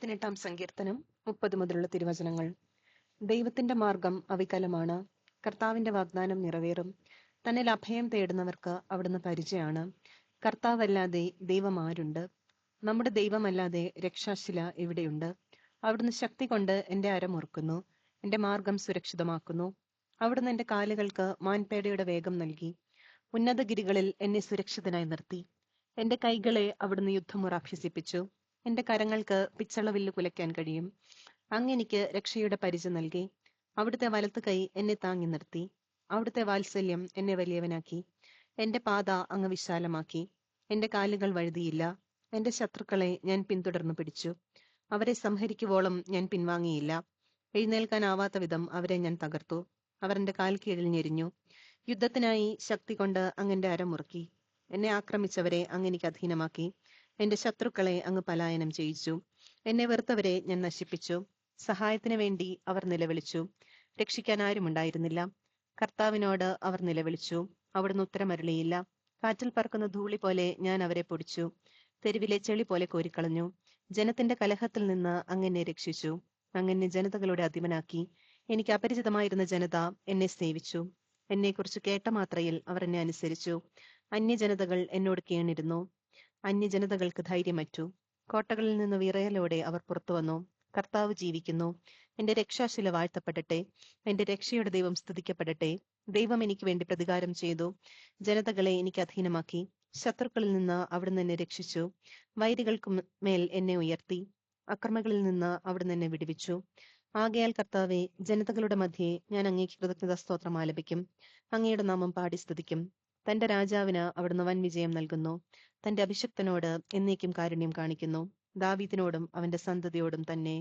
18 സങ്കീർത്തനം 30 മുതലുള്ള തിരുവചനങ്ങൾ. ദൈവത്തിന്റെ മാർഗം അവികലമാണ്. കർത്താവിന്റെ വാഗ്ദാനം നിറവേറും. തന്നിൽ അഭയം തേടുന്നവർക്ക് അവിടുന്ന് പരിചയാണ്. കർത്താവല്ലാതെ ദൈവം ആരുണ്ട്? നമ്മുടെ ദൈവമല്ലാതെ രക്ഷാശില എവിടെയുണ്ട്? അവിടുന്ന് ശക്തി കൊണ്ട് എന്റെ അരമുറുക്കുന്നു, എന്റെ മാർഗം സുരക്ഷിതമാക്കുന്നു. അവിടുന്ന് എന്റെ കാലുകൾക്ക് മാൻപേടയുടെ വേഗം നൽകി. ഉന്നതഗിരികളിൽ എന്നെ സുരക്ഷിതനായി നിർത്തി. എന്റെ കൈകളെ അവിടുന്ന് യുദ്ധമുറ അഭ്യസിപ്പിച്ചു. എന്റെ കരങ്ങൾക്ക് പിച്ചളവില്ല് കുലയ്ക്കാൻ കഴിയും. അങ്ങെനിക്ക് രക്ഷയുടെ പരിച നൽകി. അവിടുത്തെ വലത്തു കൈ എന്നെ താങ്ങി നിർത്തി. അവിടുത്തെ വാത്സല്യം എന്നെ വലിയവനാക്കി. എന്റെ പാത അങ്ങ് വിശാലമാക്കി. എന്റെ കാലുകൾ വഴുതിയില്ല. എന്റെ ശത്രുക്കളെ ഞാൻ പിന്തുടർന്നു പിടിച്ചു. അവരെ സംഹരിക്കുവോളം ഞാൻ പിൻവാങ്ങിയില്ല. എഴുന്നേൽക്കാനാവാത്ത വിധം അവരെ ഞാൻ തകർത്തു. അവർ എന്റെ കാൽ കീഴിൽ ഞെരിഞ്ഞു. യുദ്ധത്തിനായി ശക്തി കൊണ്ട് അങ്ങെന്റെ അരമുറുക്കി. എന്നെ ആക്രമിച്ചവരെ അങ്ങെനിക്ക് അധീനമാക്കി. എന്റെ ശത്രുക്കളെ അങ്ങ് പലായനം ചെയ്യിച്ചു. എന്നെ വെറുത്തവരെ ഞാൻ നശിപ്പിച്ചു. സഹായത്തിന് വേണ്ടി അവർ നിലവിളിച്ചു. രക്ഷിക്കാൻ ആരുമുണ്ടായിരുന്നില്ല. കർത്താവിനോട് അവർ നിലവിളിച്ചു. അവിടുന്ന് ഉത്തരമരുളിയില്ല. കാറ്റിൽ പറക്കുന്ന ധൂളി പോലെ ഞാൻ അവരെ പൊടിച്ചു. തെരുവിലെ ചെളി പോലെ കോരിക്കളഞ്ഞു. ജനത്തിന്റെ കലഹത്തിൽ നിന്ന് അങ്ങെന്നെ രക്ഷിച്ചു. അങ്ങെന്നെ ജനതകളുടെ അധിപനാക്കി. എനിക്ക് അപരിചിതമായിരുന്ന ജനത എന്നെ സേവിച്ചു. എന്നെക്കുറിച്ച് കേട്ട മാത്രയിൽ അവർ എന്നെ അനുസരിച്ചു. അന്യജനതകൾ എന്നോട് കേണിരുന്നു. അന്യജനതകൾക്ക് ധൈര്യമറ്റു. കോട്ടകളിൽ നിന്ന് വിറയലോടെ അവർ പുറത്തു വന്നു. കർത്താവ് ജീവിക്കുന്നു. എന്റെ രക്ഷാശില വാഴ്ത്തപ്പെടട്ടെ. എന്റെ രക്ഷയുടെ ദൈവം സ്തുതിക്കപ്പെടട്ടെ. ദൈവം എനിക്ക് വേണ്ടി പ്രതികാരം ചെയ്തു. ജനതകളെ എനിക്ക് അധീനമാക്കി. ശത്രുക്കളിൽ നിന്ന് അവിടുന്ന് എന്നെ രക്ഷിച്ചു. വൈരികൾക്ക് മേൽ എന്നെ ഉയർത്തി. അക്രമികളിൽ നിന്ന് അവിടുന്ന് എന്നെ വിടുവിച്ചു. ആകയാൽ കർത്താവെ, ജനതകളുടെ മധ്യേ ഞാൻ അങ്ങേക്ക് കൃതജ്ഞതാ സ്തോത്രം ആലപിക്കും. അങ്ങയുടെ നാമം പാടി സ്തുതിക്കും. തന്റെ രാജാവിന് അവിടുന്ന് വൻ വിജയം നൽകുന്നു. തന്റെ അഭിഷിക്തനോട് എന്നേക്കും കാരുണ്യം കാണിക്കുന്നു. ദാവീദിനോടും അവന്റെ സന്തതിയോടും തന്നെ.